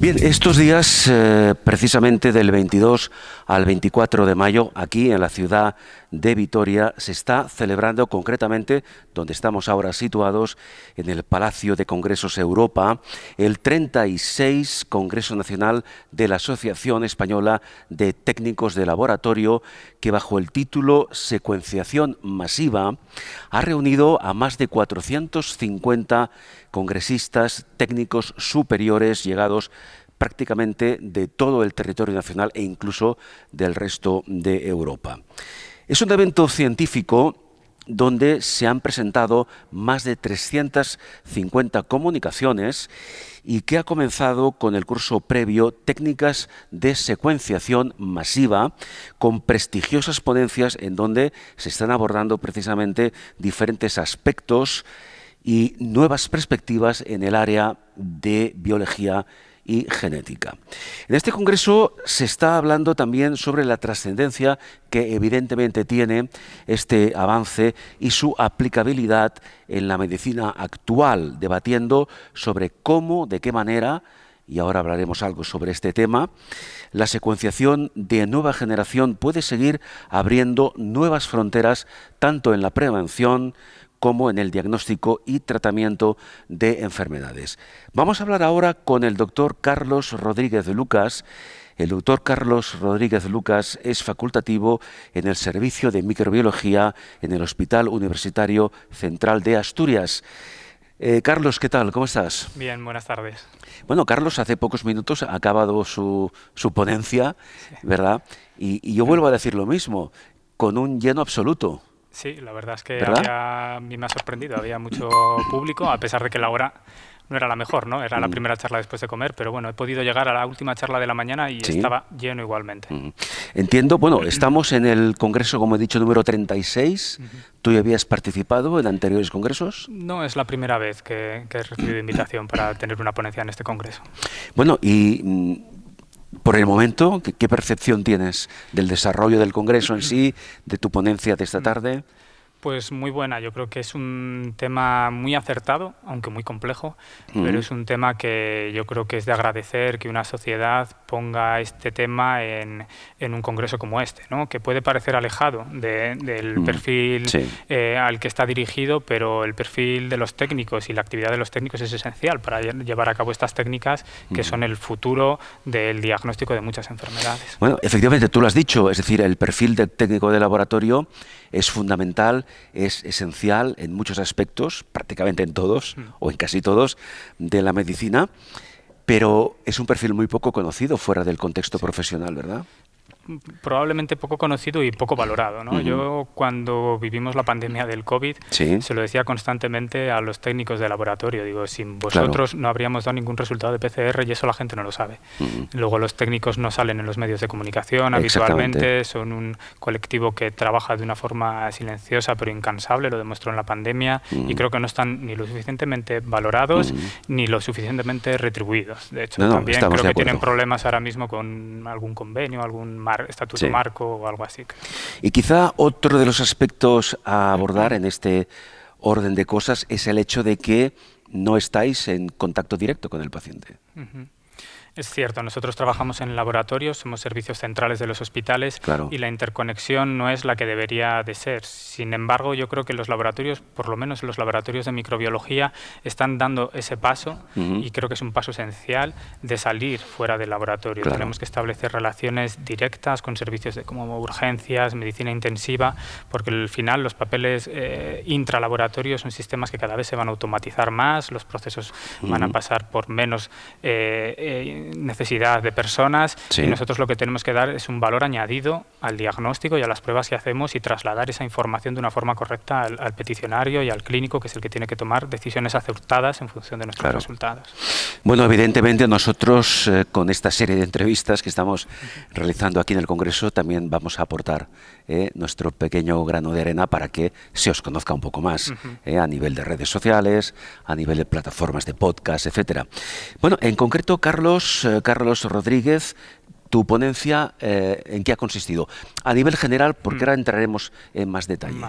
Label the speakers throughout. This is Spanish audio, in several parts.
Speaker 1: Bien, estos días, precisamente del 22 al 24 de mayo, aquí en la ciudad de Vitoria, se está celebrando concretamente, donde estamos ahora situados, en el Palacio de Congresos Europa, el 36 Congreso Nacional de la Asociación Española de Técnicos de Laboratorio, que bajo el título Secuenciación Masiva ha reunido a más de 450 congresistas técnicos superiores llegados prácticamente de todo el territorio nacional e incluso del resto de Europa. Es un evento científico donde se han presentado más de 350 comunicaciones y que ha comenzado con el curso previo Técnicas de Secuenciación Masiva, con prestigiosas ponencias en donde se están abordando precisamente diferentes aspectos y nuevas perspectivas en el área de biología y genética. En este congreso se está hablando también sobre la trascendencia que evidentemente tiene este avance y su aplicabilidad en la medicina actual, debatiendo sobre cómo, de qué manera, y ahora hablaremos algo sobre este tema, la secuenciación de nueva generación puede seguir abriendo nuevas fronteras tanto en la prevención como en el diagnóstico y tratamiento de enfermedades. Vamos a hablar ahora con el doctor Carlos Rodríguez Lucas. El doctor Carlos Rodríguez Lucas es facultativo en el Servicio de Microbiología en el Hospital Universitario Central de Asturias. Carlos, ¿qué tal? ¿Cómo estás?
Speaker 2: Bien, buenas tardes.
Speaker 1: Bueno, Carlos hace pocos minutos ha acabado su ponencia, ¿verdad? Y yo vuelvo a decir lo mismo, con un lleno absoluto.
Speaker 2: Sí, la verdad es que
Speaker 1: ¿verdad?
Speaker 2: a mí me ha sorprendido, había mucho público, a pesar de que la hora no era la mejor, ¿no? Era la primera charla después de comer, pero bueno, he podido llegar a la última charla de la mañana y
Speaker 1: ¿Sí?
Speaker 2: estaba lleno igualmente.
Speaker 1: Entiendo, bueno, estamos en el congreso, como he dicho, número 36. ¿Tú ya habías participado en anteriores congresos?
Speaker 2: No es la primera vez que he recibido invitación para tener una ponencia en este congreso.
Speaker 1: Bueno, y por el momento, ¿qué percepción tienes del desarrollo del congreso en sí, de tu ponencia de esta tarde?
Speaker 2: Pues muy buena, yo creo que es un tema muy acertado, aunque muy complejo, pero es un tema que yo creo que es de agradecer que una sociedad ponga este tema en un congreso como este, ¿no? Que puede parecer alejado del perfil al que está dirigido, pero el perfil de los técnicos y la actividad de los técnicos es esencial para llevar a cabo estas técnicas que son el futuro del diagnóstico de muchas enfermedades.
Speaker 1: Bueno, efectivamente, tú lo has dicho, es decir, el perfil del técnico de laboratorio es fundamental, es esencial en muchos aspectos, prácticamente en todos, o en casi todos, de la medicina, pero es un perfil muy poco conocido fuera del contexto profesional, ¿verdad?
Speaker 2: Probablemente poco conocido y poco valorado, ¿no? Yo cuando vivimos la pandemia del COVID se lo decía constantemente a los técnicos de laboratorio, digo, sin vosotros no habríamos dado ningún resultado de PCR y eso la gente no lo sabe. Luego los técnicos no salen en los medios de comunicación habitualmente, son un colectivo que trabaja de una forma silenciosa pero incansable, lo demostró en la pandemia y creo que no están ni lo suficientemente valorados ni lo suficientemente retribuidos. De hecho, también creo que tienen problemas ahora mismo con algún convenio, algún estatuto marco o algo así.
Speaker 1: Y quizá otro de los aspectos a abordar en este orden de cosas es el hecho de que no estáis en contacto directo con el paciente.
Speaker 2: Es cierto, nosotros trabajamos en laboratorios, somos servicios centrales de los hospitales y la interconexión no es la que debería de ser. Sin embargo, yo creo que los laboratorios, por lo menos los laboratorios de microbiología, están dando ese paso y creo que es un paso esencial de salir fuera del laboratorio. Tenemos que establecer relaciones directas con servicios como urgencias, medicina intensiva, porque al final los papeles intralaboratorios son sistemas que cada vez se van a automatizar más, los procesos van a pasar por menos necesidad de personas y nosotros lo que tenemos que dar es un valor añadido al diagnóstico y a las pruebas que hacemos y trasladar esa información de una forma correcta al peticionario y al clínico, que es el que tiene que tomar decisiones acertadas en función de nuestros resultados.
Speaker 1: Bueno, evidentemente nosotros con esta serie de entrevistas que estamos realizando aquí en el Congreso también vamos a aportar nuestro pequeño grano de arena para que se os conozca un poco más a nivel de redes sociales, a nivel de plataformas de podcast, etcétera. Bueno, en concreto, Carlos Rodríguez, tu ponencia, ¿en qué ha consistido? A nivel general, porque ahora entraremos en más detalle.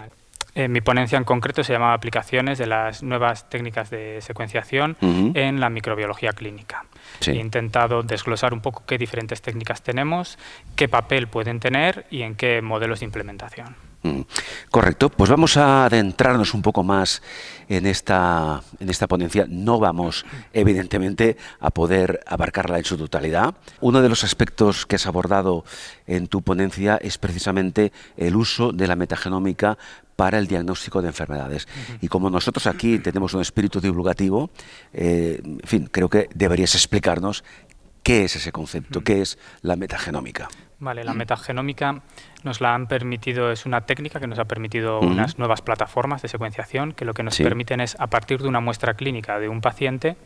Speaker 2: Mi ponencia en concreto se llamaba Aplicaciones de las nuevas técnicas de secuenciación en la microbiología clínica. He intentado desglosar un poco qué diferentes técnicas tenemos, qué papel pueden tener y en qué modelos de implementación.
Speaker 1: Correcto, pues vamos a adentrarnos un poco más en esta ponencia. No vamos, evidentemente, a poder abarcarla en su totalidad. Uno de los aspectos que has abordado en tu ponencia es precisamente el uso de la metagenómica para el diagnóstico de enfermedades. Y como nosotros aquí tenemos un espíritu divulgativo, en fin, creo que deberías explicarnos qué es ese concepto, qué es la metagenómica.
Speaker 2: Vale, la metagenómica nos la han permitido, es una técnica que nos ha permitido unas nuevas plataformas de secuenciación que lo que nos permiten es, a partir de una muestra clínica de un paciente,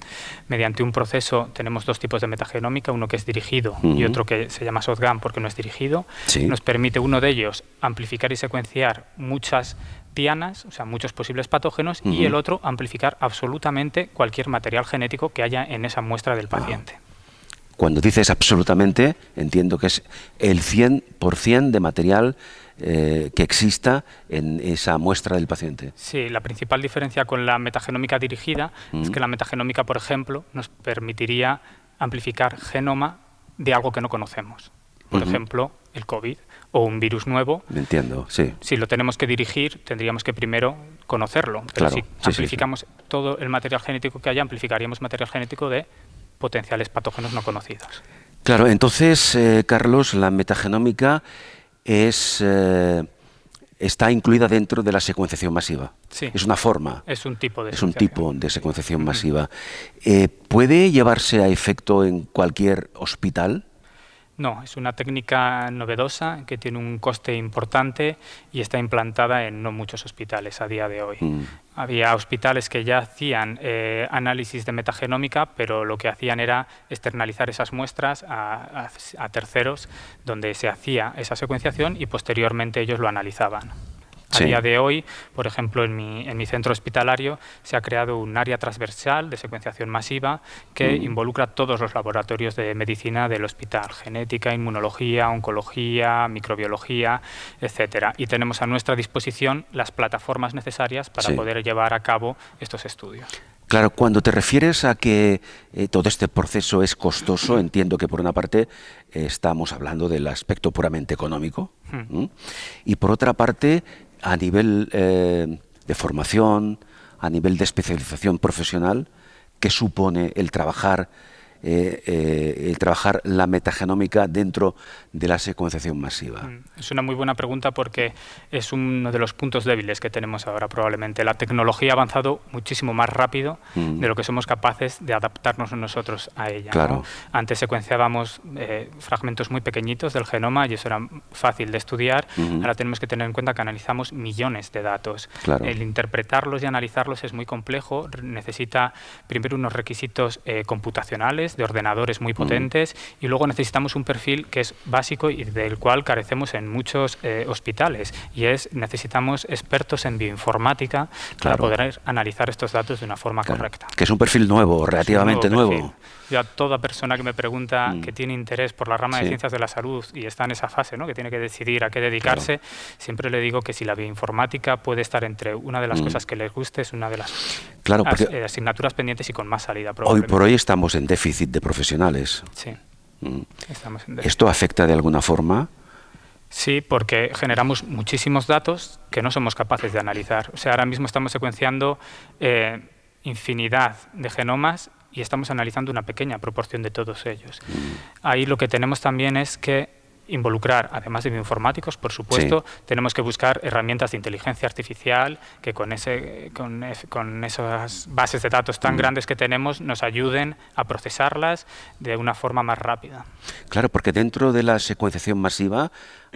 Speaker 2: mediante un proceso, tenemos dos tipos de metagenómica, uno que es dirigido y otro que se llama shotgun porque no es dirigido, nos permite uno de ellos amplificar y secuenciar muchas dianas, o sea, muchos posibles patógenos, y el otro amplificar absolutamente cualquier material genético que haya en esa muestra del paciente.
Speaker 1: Cuando dices absolutamente, entiendo que es el 100% de material que exista en esa muestra del paciente.
Speaker 2: Sí, la principal diferencia con la metagenómica dirigida es que la metagenómica, por ejemplo, nos permitiría amplificar genoma de algo que no conocemos. Por ejemplo, el COVID o un virus nuevo.
Speaker 1: Entiendo, sí.
Speaker 2: Si lo tenemos que dirigir, tendríamos que primero conocerlo. Pero si amplificamos todo el material genético que haya, amplificaríamos material genético de potenciales patógenos no conocidos.
Speaker 1: Claro, entonces, Carlos, la metagenómica está incluida dentro de la secuenciación masiva.
Speaker 2: Sí.
Speaker 1: Es una forma.
Speaker 2: Es un tipo de
Speaker 1: secuenciación masiva. ¿Puede llevarse a efecto en cualquier hospital?
Speaker 2: No, es una técnica novedosa que tiene un coste importante y está implantada en no muchos hospitales a día de hoy. Había hospitales que ya hacían análisis de metagenómica, pero lo que hacían era externalizar esas muestras a terceros, donde se hacía esa secuenciación y posteriormente ellos lo analizaban. A día de hoy, por ejemplo, en mi centro hospitalario se ha creado un área transversal de secuenciación masiva que involucra todos los laboratorios de medicina del hospital, genética, inmunología, oncología, microbiología, etcétera. Y tenemos a nuestra disposición las plataformas necesarias para poder llevar a cabo estos estudios.
Speaker 1: Claro, cuando te refieres a que todo este proceso es costoso, entiendo que por una parte estamos hablando del aspecto puramente económico y por otra parte a nivel de formación, a nivel de especialización profesional, ¿qué supone el trabajar la metagenómica dentro de la secuenciación masiva?
Speaker 2: Es una muy buena pregunta porque es uno de los puntos débiles que tenemos ahora probablemente. La tecnología ha avanzado muchísimo más rápido de lo que somos capaces de adaptarnos nosotros a ella. ¿No? Antes secuenciábamos fragmentos muy pequeñitos del genoma y eso era fácil de estudiar. Ahora tenemos que tener en cuenta que analizamos millones de datos. El interpretarlos y analizarlos es muy complejo. Necesita primero unos requisitos computacionales, de ordenadores muy potentes, y luego necesitamos un perfil que es básico y del cual carecemos en muchos hospitales, y necesitamos expertos en bioinformática para poder analizar estos datos de una forma correcta.
Speaker 1: Que es un perfil nuevo, relativamente nuevo.
Speaker 2: Yo a toda persona que me pregunta que tiene interés por la rama de ciencias de la salud y está en esa fase, ¿no?, que tiene que decidir a qué dedicarse, siempre le digo que si la bioinformática puede estar entre una de las cosas que les guste, es una de las asignaturas pendientes y con más salida probablemente.
Speaker 1: Hoy por hoy estamos en déficit de profesionales.
Speaker 2: Sí, estamos en déficit.
Speaker 1: ¿Esto afecta de alguna forma?
Speaker 2: Sí, porque generamos muchísimos datos que no somos capaces de analizar. O sea, ahora mismo estamos secuenciando infinidad de genomas y estamos analizando una pequeña proporción de todos ellos. Ahí lo que tenemos también es que involucrar, además de bioinformáticos, por supuesto, tenemos que buscar herramientas de inteligencia artificial que con esas bases de datos tan grandes que tenemos nos ayuden a procesarlas de una forma más rápida.
Speaker 1: Claro, porque dentro de la secuenciación masiva,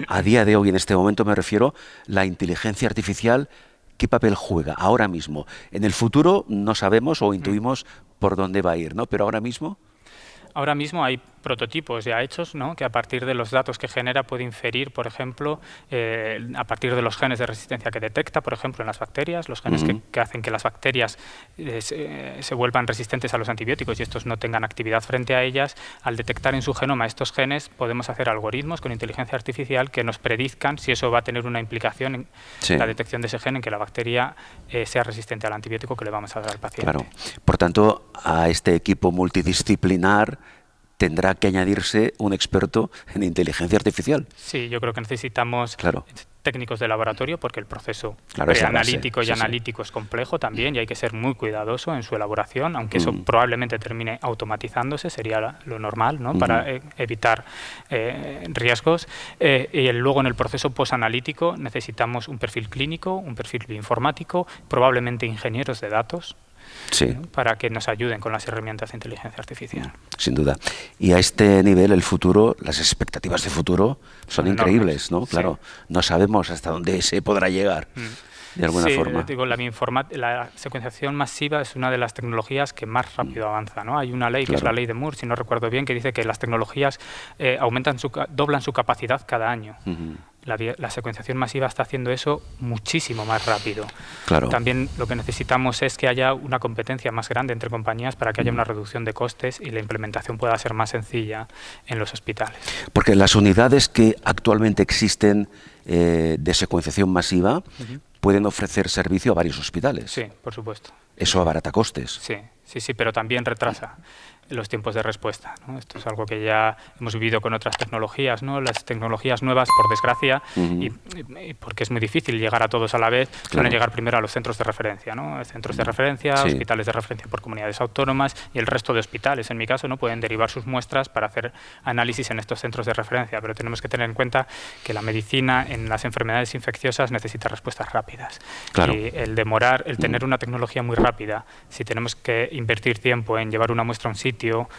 Speaker 1: a día de hoy, en este momento me refiero, la inteligencia artificial, ¿qué papel juega ahora mismo? En el futuro no sabemos o intuimos por dónde va a ir, ¿no? Pero ahora mismo...
Speaker 2: Ahora mismo hay prototipos ya hechos, ¿no? Que a partir de los datos que genera puede inferir, por ejemplo, a partir de los genes de resistencia que detecta, por ejemplo, en las bacterias, los genes que hacen que las bacterias se vuelvan resistentes a los antibióticos y estos no tengan actividad frente a ellas. Al detectar en su genoma estos genes, podemos hacer algoritmos con inteligencia artificial que nos predizcan si eso va a tener una implicación en la detección de ese gen, en que la bacteria sea resistente al antibiótico que le vamos a dar al paciente.
Speaker 1: Claro. Por tanto, a este equipo multidisciplinar tendrá que añadirse un experto en inteligencia artificial.
Speaker 2: Sí, yo creo que necesitamos técnicos de laboratorio, porque el proceso preanalítico y analítico es complejo también y hay que ser muy cuidadoso en su elaboración, aunque eso probablemente termine automatizándose, sería lo normal, ¿no? Para evitar riesgos. Y luego en el proceso posanalítico necesitamos un perfil clínico, un perfil bioinformático, probablemente ingenieros de datos, ¿no? Para que nos ayuden con las herramientas de inteligencia artificial.
Speaker 1: Sin duda. Y a este nivel el futuro, las expectativas de futuro son increíbles, ¿no? Claro, no sabemos hasta dónde se podrá llegar. De alguna forma.
Speaker 2: Digo, la secuenciación masiva es una de las tecnologías que más rápido avanza, ¿no? Hay una ley, que es la ley de Moore, si no recuerdo bien, que dice que las tecnologías doblan su capacidad cada año. La secuenciación masiva está haciendo eso muchísimo más rápido. También lo que necesitamos es que haya una competencia más grande entre compañías para que haya una reducción de costes y la implementación pueda ser más sencilla en los hospitales.
Speaker 1: Porque las unidades que actualmente existen de secuenciación masiva pueden ofrecer servicio a varios hospitales.
Speaker 2: Sí, por supuesto.
Speaker 1: Eso abarata costes.
Speaker 2: Sí, pero también retrasa los tiempos de respuesta, ¿no? Esto es algo que ya hemos vivido con otras tecnologías, ¿no? Las tecnologías nuevas, por desgracia, y porque es muy difícil llegar a todos a la vez, suelen llegar primero a los centros de referencia, ¿no? Centros de referencia, hospitales de referencia por comunidades autónomas y el resto de hospitales, en mi caso, ¿no? Pueden derivar sus muestras para hacer análisis en estos centros de referencia, pero tenemos que tener en cuenta que la medicina en las enfermedades infecciosas necesita respuestas rápidas. Y el tener una tecnología muy rápida, si tenemos que invertir tiempo en llevar una muestra a un sitio,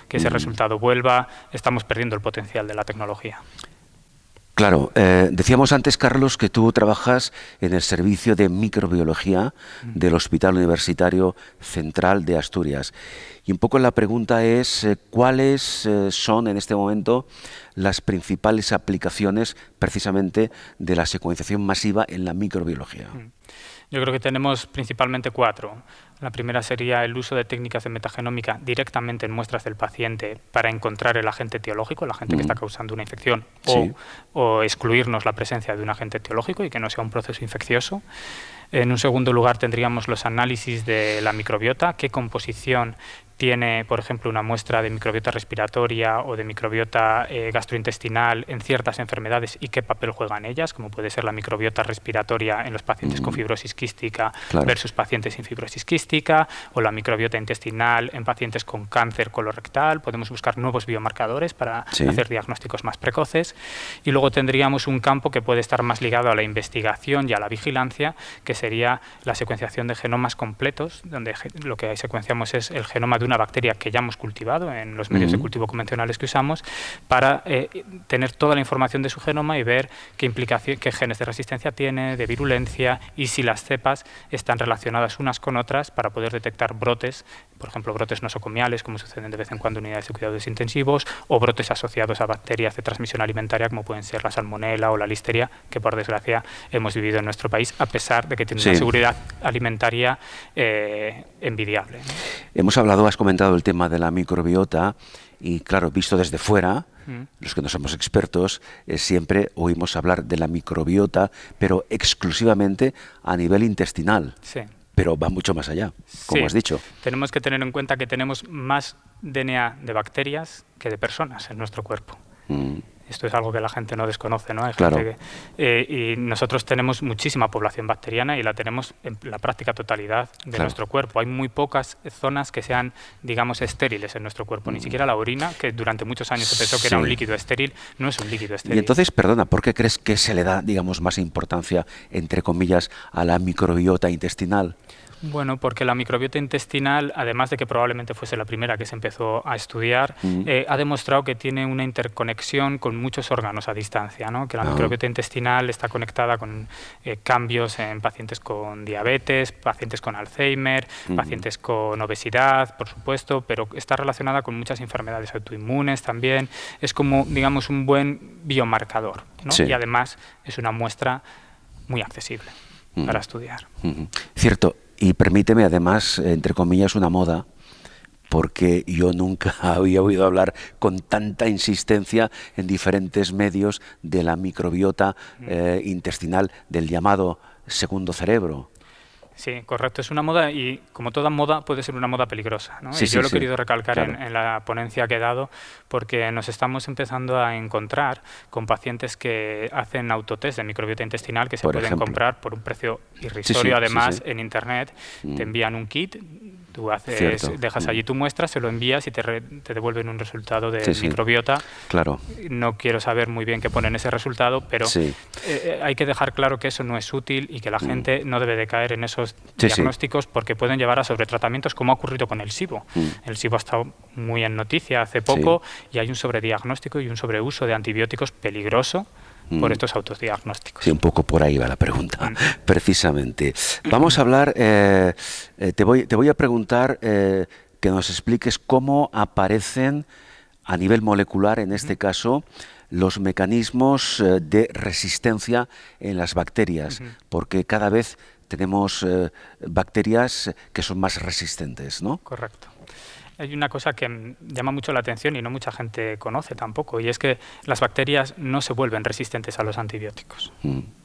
Speaker 2: que ese resultado vuelva, estamos perdiendo el potencial de la tecnología.
Speaker 1: Claro, decíamos antes, Carlos, que tú trabajas en el servicio de microbiología del Hospital Universitario Central de Asturias. Y un poco la pregunta es, ¿cuáles son en este momento las principales aplicaciones precisamente de la secuenciación masiva en la microbiología?
Speaker 2: Yo creo que tenemos principalmente 4. La primera sería el uso de técnicas de metagenómica directamente en muestras del paciente para encontrar el agente etiológico, el agente que está causando una infección, o excluirnos la presencia de un agente etiológico y que no sea un proceso infeccioso. En un segundo lugar tendríamos los análisis de la microbiota, qué composición tiene, por ejemplo, una muestra de microbiota respiratoria o de microbiota gastrointestinal en ciertas enfermedades y qué papel juegan ellas, como puede ser la microbiota respiratoria en los pacientes con fibrosis quística versus pacientes sin fibrosis quística, o la microbiota intestinal en pacientes con cáncer colorectal. Podemos buscar nuevos biomarcadores para hacer diagnósticos más precoces. Y luego tendríamos un campo que puede estar más ligado a la investigación y a la vigilancia, que sería la secuenciación de genomas completos, donde lo que secuenciamos es el genoma de una bacteria que ya hemos cultivado en los medios de cultivo convencionales que usamos, para tener toda la información de su genoma y ver qué genes de resistencia tiene, de virulencia, y si las cepas están relacionadas unas con otras, para poder detectar brotes, por ejemplo, brotes nosocomiales, como suceden de vez en cuando en unidades de cuidados intensivos, o brotes asociados a bacterias de transmisión alimentaria, como pueden ser la salmonela o la listeria, que por desgracia hemos vivido en nuestro país, a pesar de que tiene una seguridad alimentaria envidiable, ¿no?
Speaker 1: Hemos hablado, has comentado el tema de la microbiota y, claro, visto desde fuera, los que no somos expertos, siempre oímos hablar de la microbiota, pero exclusivamente a nivel intestinal. Pero va mucho más allá, como has dicho.
Speaker 2: Tenemos que tener en cuenta que tenemos más DNA de bacterias que de personas en nuestro cuerpo. Esto es algo que la gente no desconoce, ¿no? Hay gente y nosotros tenemos muchísima población bacteriana y la tenemos en la práctica totalidad de nuestro cuerpo. Hay muy pocas zonas que sean, digamos, estériles en nuestro cuerpo. Ni siquiera la orina, que durante muchos años se pensó que era un líquido estéril, no es un líquido estéril.
Speaker 1: Y entonces, perdona, ¿por qué crees que se le da, digamos, más importancia, entre comillas, a la microbiota intestinal?
Speaker 2: Bueno, porque la microbiota intestinal, además de que probablemente fuese la primera que se empezó a estudiar, ha demostrado que tiene una interconexión con con muchos órganos a distancia, ¿no? Que la microbiota intestinal está conectada con cambios en pacientes con diabetes, pacientes con Alzheimer, pacientes con obesidad, por supuesto, pero está relacionada con muchas enfermedades autoinmunes también. Es como, digamos, un buen biomarcador, ¿no? Y además es una muestra muy accesible para estudiar.
Speaker 1: Cierto, y permíteme además, entre comillas, una moda, porque yo nunca había oído hablar con tanta insistencia en diferentes medios de la microbiota intestinal, del llamado segundo cerebro.
Speaker 2: Sí, correcto. Es una moda y, como toda moda, puede ser una moda peligrosa, ¿no? Yo lo he querido recalcar en la ponencia que he dado, porque nos estamos empezando a encontrar con pacientes que hacen autotest de microbiota intestinal que se pueden comprar por un precio irrisorio, además, en Internet. Te envían un kit, tú dejas allí tu muestra, se lo envías y te devuelven un resultado de microbiota.
Speaker 1: Claro.
Speaker 2: No quiero saber muy bien qué pone en ese resultado, pero hay que dejar claro que eso no es útil y que la gente no debe de caer en esos diagnósticos porque pueden llevar a sobretratamientos, como ha ocurrido con el SIBO. El SIBO ha estado muy en noticia hace poco y hay un sobrediagnóstico y un sobreuso de antibióticos peligroso por estos autodiagnósticos.
Speaker 1: Sí, un poco por ahí va la pregunta, precisamente. Vamos a hablar, te voy a preguntar que nos expliques cómo aparecen a nivel molecular, en este caso, los mecanismos de resistencia en las bacterias, porque cada vez tenemos bacterias que son más resistentes, ¿no?
Speaker 2: Correcto. Hay una cosa que llama mucho la atención y no mucha gente conoce tampoco, y es que las bacterias no se vuelven resistentes a los antibióticos.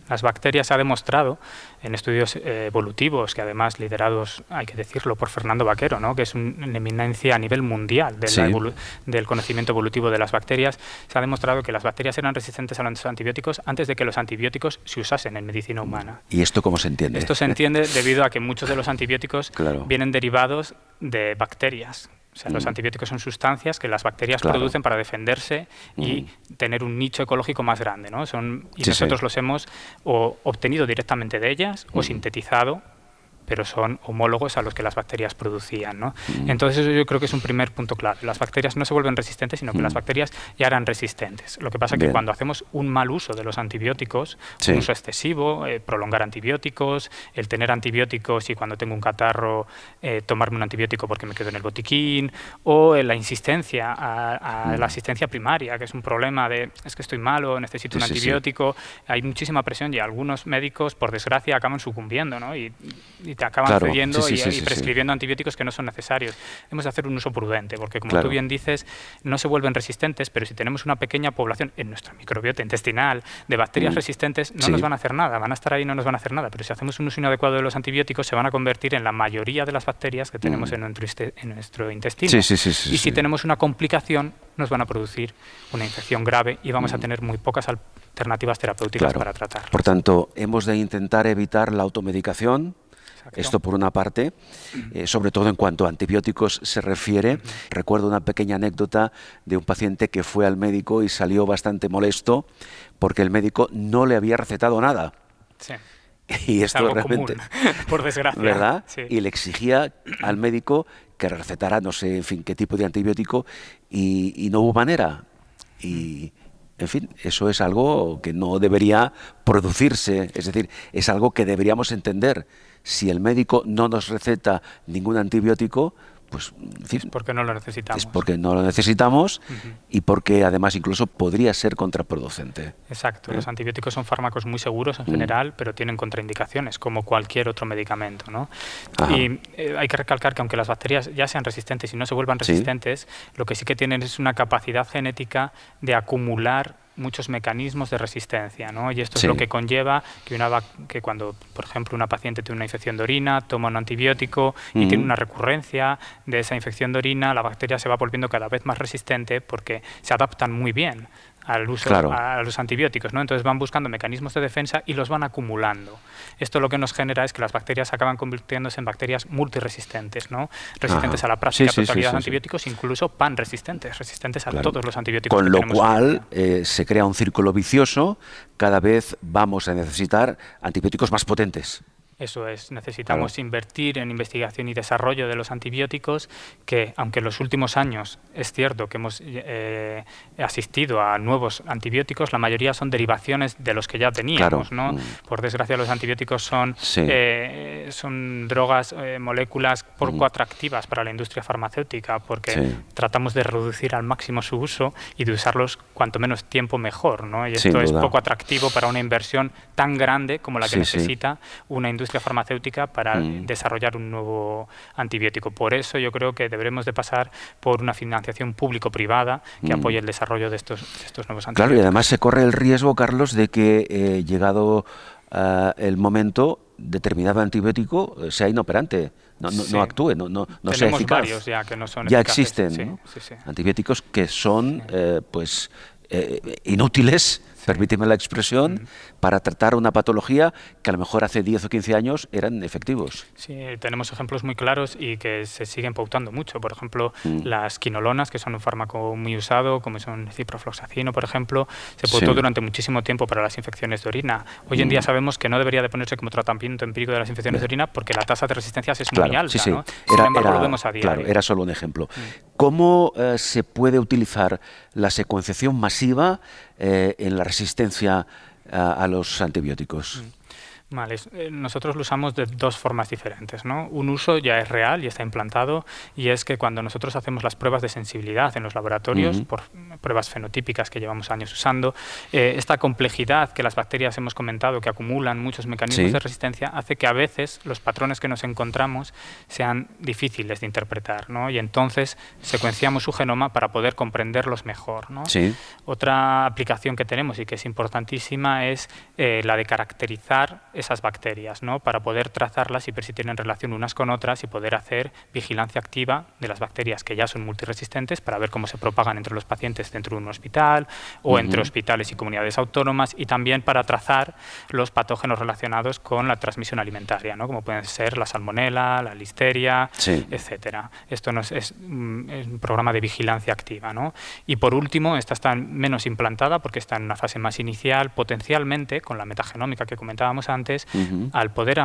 Speaker 2: Las bacterias, se ha demostrado en estudios evolutivos, que además liderados, hay que decirlo, por Fernando Vaquero, ¿no? Que es una eminencia a nivel mundial del conocimiento evolutivo de las bacterias, se ha demostrado que las bacterias eran resistentes a los antibióticos antes de que los antibióticos se usasen en medicina humana.
Speaker 1: ¿Y esto cómo se entiende?
Speaker 2: Esto se entiende debido a que muchos de los antibióticos vienen derivados de bacterias. O sea, los antibióticos son sustancias que las bacterias producen para defenderse y tener un nicho ecológico más grande, ¿no? Nosotros los hemos o obtenido directamente de ellas o sintetizado, pero son homólogos a los que las bacterias producían, ¿no? Entonces eso yo creo que es un primer punto clave. Las bacterias no se vuelven resistentes, sino que las bacterias ya eran resistentes. Lo que pasa es que cuando hacemos un mal uso de los antibióticos, un uso excesivo, prolongar antibióticos, el tener antibióticos y cuando tengo un catarro tomarme un antibiótico porque me quedo en el botiquín, o la insistencia a la asistencia primaria, que es un problema de es que estoy malo, necesito un antibiótico, hay muchísima presión y algunos médicos, por desgracia, acaban sucumbiendo, ¿no? Y te acaban cediendo y prescribiendo antibióticos que no son necesarios. Hemos de hacer un uso prudente, porque como tú bien dices, no se vuelven resistentes, pero si tenemos una pequeña población en nuestra microbiota intestinal de bacterias resistentes, no nos van a hacer nada, van a estar ahí y no nos van a hacer nada, pero si hacemos un uso inadecuado de los antibióticos, se van a convertir en la mayoría de las bacterias que tenemos en nuestro intestino. Y si tenemos una complicación, nos van a producir una infección grave y vamos a tener muy pocas alternativas terapéuticas para tratar.
Speaker 1: Por tanto, hemos de intentar evitar la automedicación. Esto por una parte, sobre todo en cuanto a antibióticos se refiere. Recuerdo una pequeña anécdota de un paciente que fue al médico y salió bastante molesto porque el médico no le había recetado nada.
Speaker 2: Sí.
Speaker 1: Y esto
Speaker 2: es algo
Speaker 1: realmente,
Speaker 2: común, por desgracia.
Speaker 1: ¿verdad?
Speaker 2: Sí.
Speaker 1: Y le exigía al médico que recetara, no sé, en fin, qué tipo de antibiótico y no hubo manera. Y en fin, eso es algo que no debería producirse, es decir, es algo que deberíamos entender. Si el médico no nos receta ningún antibiótico, pues en fin,
Speaker 2: es porque no lo necesitamos.
Speaker 1: Es porque no lo necesitamos y porque además incluso podría ser contraproducente.
Speaker 2: Exacto. Los antibióticos son fármacos muy seguros en general, pero tienen contraindicaciones, como cualquier otro medicamento, ¿no? Y hay que recalcar que aunque las bacterias ya sean resistentes y no se vuelvan resistentes, lo que sí que tienen es una capacidad genética de acumular muchos mecanismos de resistencia, ¿no? Y esto es lo que conlleva que cuando, por ejemplo, una paciente tiene una infección de orina, toma un antibiótico y tiene una recurrencia de esa infección de orina, la bacteria se va volviendo cada vez más resistente porque se adaptan muy bien al uso a los antibióticos, ¿no? Entonces van buscando mecanismos de defensa y los van acumulando. Esto lo que nos genera es que las bacterias acaban convirtiéndose en bacterias multiresistentes, ¿no? Resistentes a la práctica totalidad de antibióticos, incluso panresistentes, resistentes a todos los antibióticos.
Speaker 1: Con lo cual se crea un círculo vicioso, cada vez vamos a necesitar antibióticos más potentes.
Speaker 2: Eso es, necesitamos invertir en investigación y desarrollo de los antibióticos, que aunque en los últimos años es cierto que hemos asistido a nuevos antibióticos, la mayoría son derivaciones de los que ya teníamos, ¿no? Por desgracia, los antibióticos son drogas, moléculas poco atractivas para la industria farmacéutica, porque tratamos de reducir al máximo su uso y de usarlos cuanto menos tiempo mejor, ¿no? Y esto es poco atractivo para una inversión tan grande como la que necesita una industria farmacéutica para desarrollar un nuevo antibiótico. Por eso yo creo que deberemos de pasar por una financiación público-privada que apoye el desarrollo de estos nuevos antibióticos.
Speaker 1: Claro, y además se corre el riesgo, Carlos, de que llegado el momento, determinado antibiótico sea inoperante, no actúe, no sea eficaz.
Speaker 2: Tenemos varios ya que no son
Speaker 1: ya
Speaker 2: eficaces.
Speaker 1: existen, ¿no? Antibióticos que son inútiles, permíteme la expresión, para tratar una patología que a lo mejor hace 10 o 15 años eran efectivos.
Speaker 2: Sí, tenemos ejemplos muy claros y que se siguen pautando mucho. Por ejemplo, las quinolonas, que son un fármaco muy usado, como son el ciprofloxacino, por ejemplo, se pautó durante muchísimo tiempo para las infecciones de orina. Hoy en día sabemos que no debería de ponerse como tratamiento empírico de las infecciones de orina porque la tasa de resistencias es muy alta, ¿no? Sin embargo, lo vemos a diario.
Speaker 1: Claro, era solo un ejemplo. ¿Cómo se puede utilizar la secuenciación masiva en la resistencia a los antibióticos?
Speaker 2: Vale, nosotros lo usamos de dos formas diferentes, ¿no? Un uso ya es real y está implantado, y es que cuando nosotros hacemos las pruebas de sensibilidad en los laboratorios, por pruebas fenotípicas que llevamos años usando, esta complejidad que las bacterias hemos comentado, que acumulan muchos mecanismos de resistencia, hace que a veces los patrones que nos encontramos sean difíciles de interpretar, ¿no? Y entonces secuenciamos su genoma para poder comprenderlos mejor, ¿no? Otra aplicación que tenemos y que es importantísima es la de caracterizar esas bacterias, ¿no? Para poder trazarlas y ver si tienen relación unas con otras y poder hacer vigilancia activa de las bacterias que ya son multiresistentes para ver cómo se propagan entre los pacientes dentro de un hospital o entre hospitales y comunidades autónomas, y también para trazar los patógenos relacionados con la transmisión alimentaria, ¿no? Como pueden ser la salmonela, la listeria, etcétera. Esto es un programa de vigilancia activa, ¿no? Y por último, esta está menos implantada porque está en una fase más inicial, potencialmente con la metagenómica que comentábamos antes. Al poder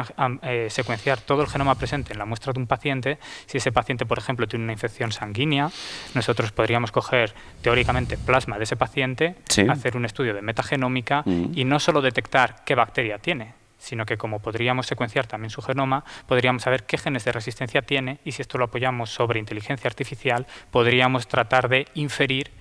Speaker 2: secuenciar todo el genoma presente en la muestra de un paciente, si ese paciente, por ejemplo, tiene una infección sanguínea, nosotros podríamos coger teóricamente plasma de ese paciente, hacer un estudio de metagenómica y no solo detectar qué bacteria tiene, sino que como podríamos secuenciar también su genoma, podríamos saber qué genes de resistencia tiene, y si esto lo apoyamos sobre inteligencia artificial, podríamos tratar de inferir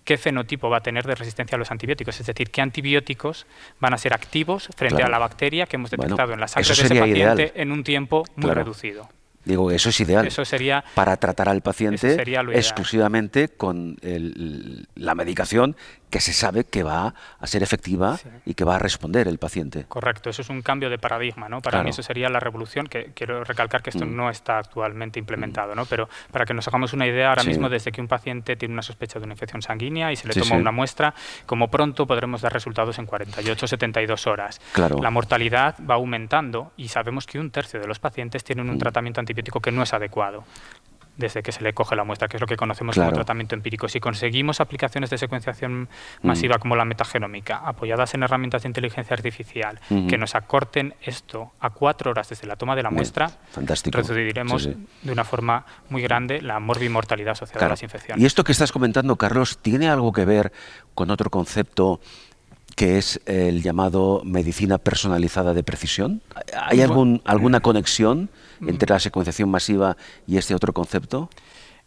Speaker 2: qué fenotipo va a tener de resistencia a los antibióticos, es decir, qué antibióticos van a ser activos frente a la bacteria que hemos detectado en la sangre de ese paciente en un tiempo muy reducido.
Speaker 1: Digo, eso es ideal.
Speaker 2: Eso sería,
Speaker 1: para tratar al paciente exclusivamente con la medicación que se sabe que va a ser efectiva y que va a responder el paciente.
Speaker 2: Correcto, eso es un cambio de paradigma, ¿no? Para mí eso sería la revolución, que quiero recalcar que esto no está actualmente implementado, ¿no? Pero para que nos hagamos una idea, ahora mismo desde que un paciente tiene una sospecha de una infección sanguínea y se le toma una muestra, como pronto podremos dar resultados en 48 o 72 horas. La mortalidad va aumentando y sabemos que 1/3 de los pacientes tienen un tratamiento antibiótico que no es adecuado desde que se le coge la muestra, que es lo que conocemos como tratamiento empírico. Si conseguimos aplicaciones de secuenciación masiva como la metagenómica, apoyadas en herramientas de inteligencia artificial, que nos acorten esto a 4 horas desde la toma de la muestra, reduciremos de una forma muy grande la morbimortalidad asociada a las infecciones.
Speaker 1: Y esto que estás comentando, Carlos, ¿tiene algo que ver con otro concepto que es el llamado medicina personalizada de precisión? ¿Hay alguna conexión entre la secuenciación masiva y este otro concepto?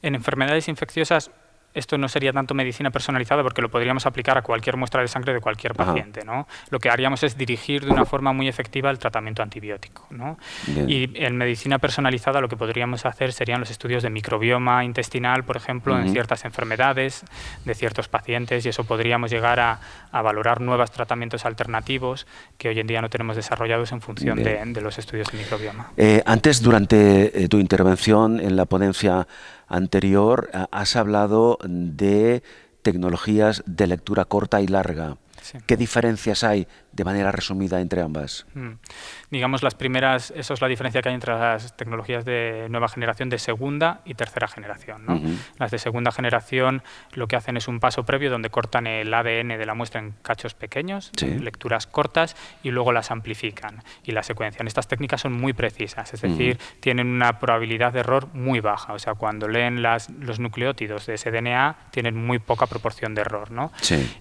Speaker 2: En enfermedades infecciosas esto no sería tanto medicina personalizada porque lo podríamos aplicar a cualquier muestra de sangre de cualquier paciente, ¿no? Lo que haríamos es dirigir de una forma muy efectiva el tratamiento antibiótico, ¿no? Y en medicina personalizada lo que podríamos hacer serían los estudios de microbioma intestinal, por ejemplo, en ciertas enfermedades de ciertos pacientes, y eso podríamos llegar a valorar nuevos tratamientos alternativos que hoy en día no tenemos desarrollados en función de los estudios de microbioma.
Speaker 1: Antes, durante tu intervención en la ponencia anterior, has hablado de tecnologías de lectura corta y larga. ¿Qué diferencias hay de manera resumida entre ambas?
Speaker 2: Digamos, las primeras, eso es la diferencia que hay entre las tecnologías de nueva generación de segunda y tercera generación, ¿no? Las de segunda generación lo que hacen es un paso previo donde cortan el ADN de la muestra en cachos pequeños, lecturas cortas, y luego las amplifican y las secuencian. Estas técnicas son muy precisas, es decir, tienen una probabilidad de error muy baja. O sea, cuando leen los nucleótidos de ese DNA tienen muy poca proporción de error, ¿no?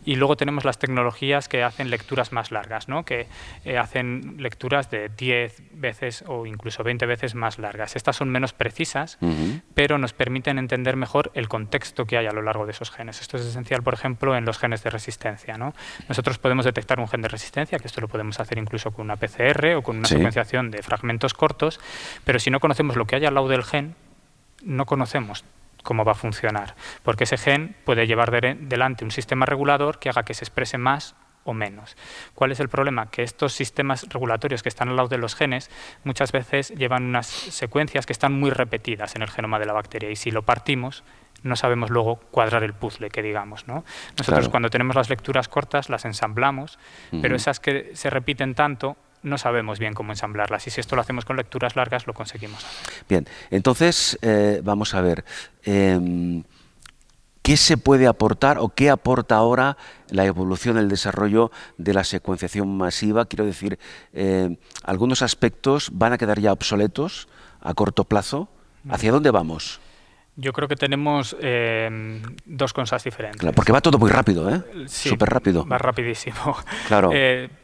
Speaker 2: Y luego tenemos las tecnologías que hacen lecturas más largas, ¿no? Que hacen lecturas de 10 veces o incluso 20 veces más largas. Estas son menos precisas, pero nos permiten entender mejor el contexto que hay a lo largo de esos genes. Esto es esencial, por ejemplo, en los genes de resistencia, ¿no? Nosotros podemos detectar un gen de resistencia, que esto lo podemos hacer incluso con una PCR o con una secuenciación de fragmentos cortos, pero si no conocemos lo que hay al lado del gen, no conocemos cómo va a funcionar, porque ese gen puede llevar delante un sistema regulador que haga que se exprese más o menos. ¿Cuál es el problema? Que estos sistemas regulatorios que están al lado de los genes muchas veces llevan unas secuencias que están muy repetidas en el genoma de la bacteria, y si lo partimos no sabemos luego cuadrar el puzzle, que digamos, ¿no? Nosotros cuando tenemos las lecturas cortas las ensamblamos, pero esas que se repiten tanto no sabemos bien cómo ensamblarlas, y si esto lo hacemos con lecturas largas lo conseguimos hacer.
Speaker 1: Bien, entonces vamos a ver, ¿qué se puede aportar o qué aporta ahora la evolución, el desarrollo de la secuenciación masiva? Quiero decir, algunos aspectos van a quedar ya obsoletos a corto plazo. ¿Hacia dónde vamos?
Speaker 2: Yo creo que tenemos dos cosas diferentes.
Speaker 1: Claro, porque va todo muy rápido, ¿eh?
Speaker 2: Sí,
Speaker 1: súper rápido.
Speaker 2: Va rapidísimo.
Speaker 1: Claro.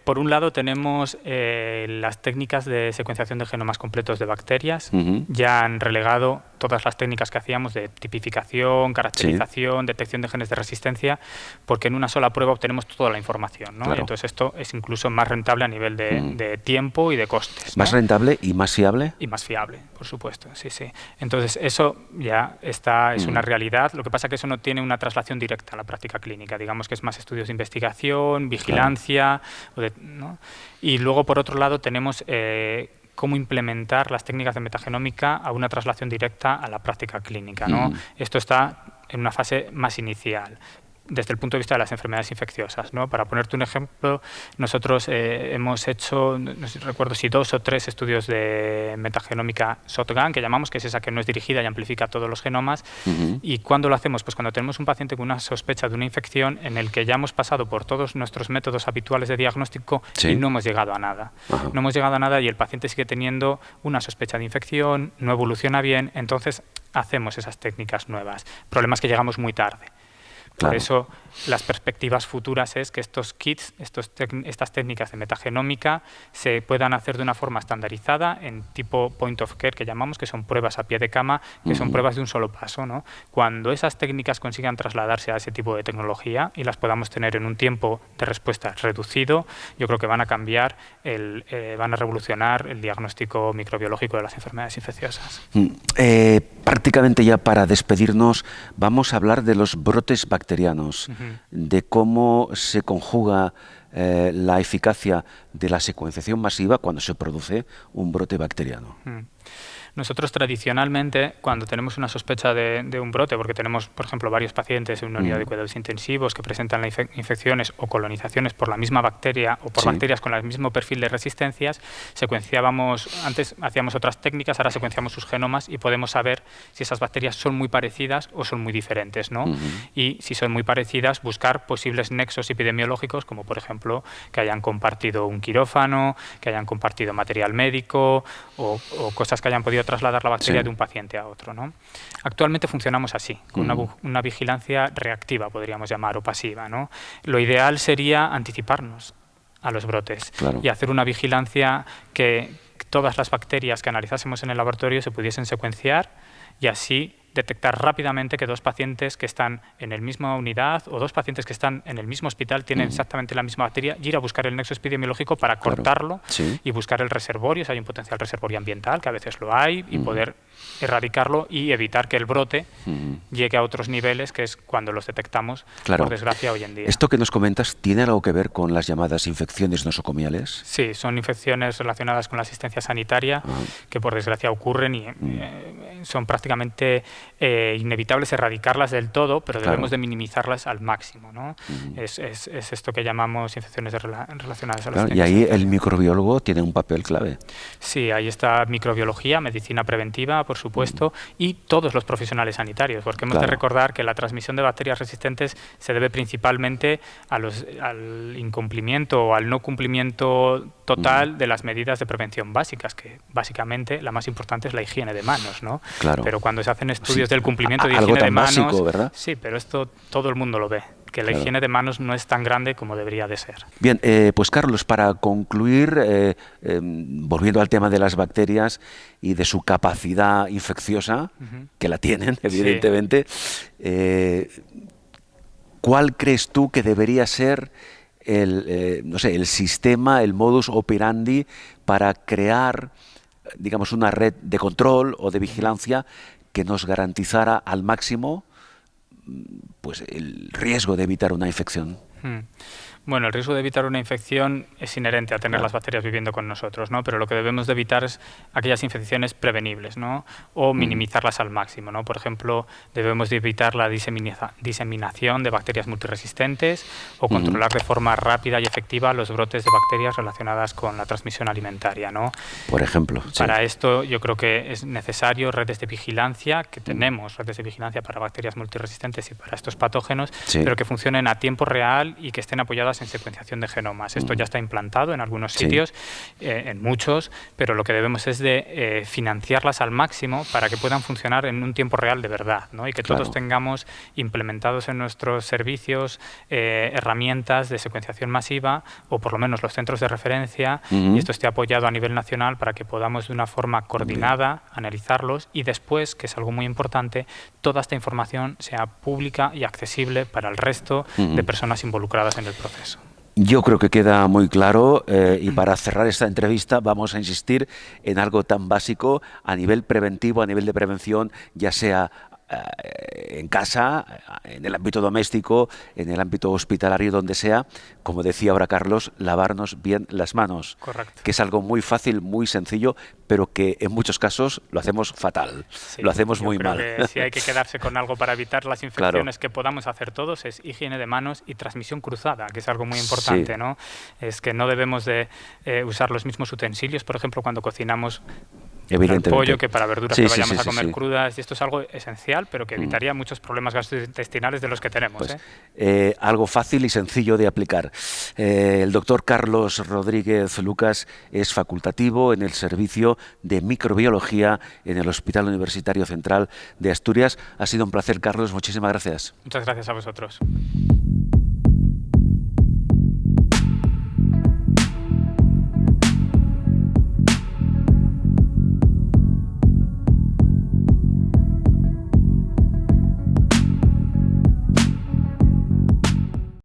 Speaker 2: Por un lado tenemos las técnicas de secuenciación de genomas completos de bacterias. Ya han relegado todas las técnicas que hacíamos de tipificación, caracterización, detección de genes de resistencia, porque en una sola prueba obtenemos toda la información, ¿no? Entonces esto es incluso más rentable a nivel de tiempo y de costes, ¿no?
Speaker 1: ¿Más rentable y más fiable?
Speaker 2: Y más fiable, por supuesto, sí. Entonces eso ya es una realidad. Lo que pasa es que eso no tiene una traslación directa a la práctica clínica. Digamos que es más estudios de investigación, vigilancia, ¿no? Y luego, por otro lado, tenemos cómo implementar las técnicas de metagenómica a una traslación directa a la práctica clínica, ¿no? Esto está en una fase más inicial, desde el punto de vista de las enfermedades infecciosas, ¿no? Para ponerte un ejemplo, nosotros hemos hecho, no sé, recuerdo si 2 o 3 estudios de metagenómica shotgun, que llamamos, que es esa que no es dirigida y amplifica todos los genomas. ¿Y cuándo lo hacemos? Pues cuando tenemos un paciente con una sospecha de una infección en el que ya hemos pasado por todos nuestros métodos habituales de diagnóstico y no hemos llegado a nada. No hemos llegado a nada y el paciente sigue teniendo una sospecha de infección, no evoluciona bien, entonces hacemos esas técnicas nuevas. El problema es que llegamos muy tarde. Por eso las perspectivas futuras es que estos kits, estas técnicas de metagenómica se puedan hacer de una forma estandarizada en tipo point of care, que llamamos, que son pruebas a pie de cama, que son pruebas de un solo paso, ¿no? Cuando esas técnicas consigan trasladarse a ese tipo de tecnología y las podamos tener en un tiempo de respuesta reducido, yo creo que van a cambiar, van a revolucionar el diagnóstico microbiológico de las enfermedades infecciosas.
Speaker 1: Prácticamente ya para despedirnos, vamos a hablar de los brotes bacterianos, de cómo se conjuga la eficacia de la secuenciación masiva cuando se produce un brote bacteriano.
Speaker 2: Nosotros tradicionalmente, cuando tenemos una sospecha de un brote, porque tenemos, por ejemplo, varios pacientes en una unidad de cuidados intensivos que presentan infecciones o colonizaciones por la misma bacteria o por bacterias con el mismo perfil de resistencias, antes hacíamos otras técnicas, ahora secuenciamos sus genomas y podemos saber si esas bacterias son muy parecidas o son muy diferentes, ¿no? Y si son muy parecidas, buscar posibles nexos epidemiológicos, como por ejemplo que hayan compartido un quirófano, que hayan compartido material médico o cosas que hayan podido trasladar la bacteria de un paciente a otro, ¿no? Actualmente funcionamos así, con una vigilancia reactiva, podríamos llamar, o pasiva, ¿no? Lo ideal sería anticiparnos a los brotes y hacer una vigilancia que todas las bacterias que analizásemos en el laboratorio se pudiesen secuenciar y así detectar rápidamente que dos pacientes que están en la misma unidad o dos pacientes que están en el mismo hospital tienen exactamente la misma bacteria y ir a buscar el nexo epidemiológico para cortarlo y buscar el reservorio, si hay un potencial reservorio ambiental, que a veces lo hay, y poder erradicarlo y evitar que el brote llegue a otros niveles, que es cuando los detectamos, por desgracia, hoy en día.
Speaker 1: ¿Esto que nos comentas tiene algo que ver con las llamadas infecciones nosocomiales?
Speaker 2: Sí, son infecciones relacionadas con la asistencia sanitaria que por desgracia ocurren y son prácticamente inevitable es erradicarlas del todo, pero debemos de minimizarlas al máximo, ¿no? Es esto que llamamos infecciones relacionadas a los
Speaker 1: y ahí el microbiólogo tiene un papel clave.
Speaker 2: Sí, ahí está microbiología, medicina preventiva, por supuesto, y todos los profesionales sanitarios, porque hemos de recordar que la transmisión de bacterias resistentes se debe principalmente al incumplimiento o al no cumplimiento total de las medidas de prevención básicas, que básicamente la más importante es la higiene de manos, ¿no? Pero cuando se hacen estudios del cumplimiento de higiene de manos,
Speaker 1: básico, ¿verdad?
Speaker 2: Sí, pero esto todo el mundo lo ve, que la higiene de manos no es tan grande como debería de ser.
Speaker 1: Bien, pues Carlos, para concluir, volviendo al tema de las bacterias y de su capacidad infecciosa, que la tienen, evidentemente, ¿cuál crees tú que debería ser el sistema, el modus operandi para crear, digamos, una red de control o de vigilancia que nos garantizara al máximo pues el riesgo de evitar una infección?
Speaker 2: Bueno, el riesgo de evitar una infección es inherente a tener las bacterias viviendo con nosotros, ¿no? Pero lo que debemos de evitar es aquellas infecciones prevenibles, ¿no? O minimizarlas al máximo, ¿no? Por ejemplo, debemos de evitar la diseminación de bacterias multiresistentes o controlar de forma rápida y efectiva los brotes de bacterias relacionadas con la transmisión alimentaria, ¿no?
Speaker 1: Por ejemplo.
Speaker 2: Para esto yo creo que es necesario redes de vigilancia, que tenemos redes de vigilancia para bacterias multiresistentes y para estos patógenos, pero que funcionen a tiempo real y que estén apoyadas en secuenciación de genomas. Esto ya está implantado en algunos sitios, en muchos, pero lo que debemos es de financiarlas al máximo para que puedan funcionar en un tiempo real de verdad, ¿no? Y que todos tengamos implementados en nuestros servicios herramientas de secuenciación masiva, o por lo menos los centros de referencia, y esto esté apoyado a nivel nacional para que podamos de una forma coordinada analizarlos y después, que es algo muy importante, toda esta información sea pública y accesible para el resto de personas involucradas en el proceso.
Speaker 1: Yo creo que queda muy claro y para cerrar esta entrevista vamos a insistir en algo tan básico a nivel preventivo, a nivel de prevención, ya sea en casa, en el ámbito doméstico, en el ámbito hospitalario, donde sea, como decía ahora Carlos, lavarnos bien las manos.
Speaker 2: Correcto.
Speaker 1: Que es algo muy fácil, muy sencillo, pero que en muchos casos lo hacemos fatal, lo hacemos muy mal.
Speaker 2: Que si hay que quedarse con algo para evitar las infecciones que podamos hacer todos, es higiene de manos y transmisión cruzada, que es algo muy importante, ¿no? Es que no debemos de usar los mismos utensilios, por ejemplo, cuando cocinamos para el pollo, que para verduras que vayamos a comer crudas, y esto es algo esencial, pero que evitaría muchos problemas gastrointestinales de los que tenemos.
Speaker 1: Algo fácil y sencillo de aplicar. El doctor Carlos Rodríguez Lucas es facultativo en el servicio de microbiología en el Hospital Universitario Central de Asturias. Ha sido un placer, Carlos. Muchísimas gracias.
Speaker 2: Muchas gracias a vosotros.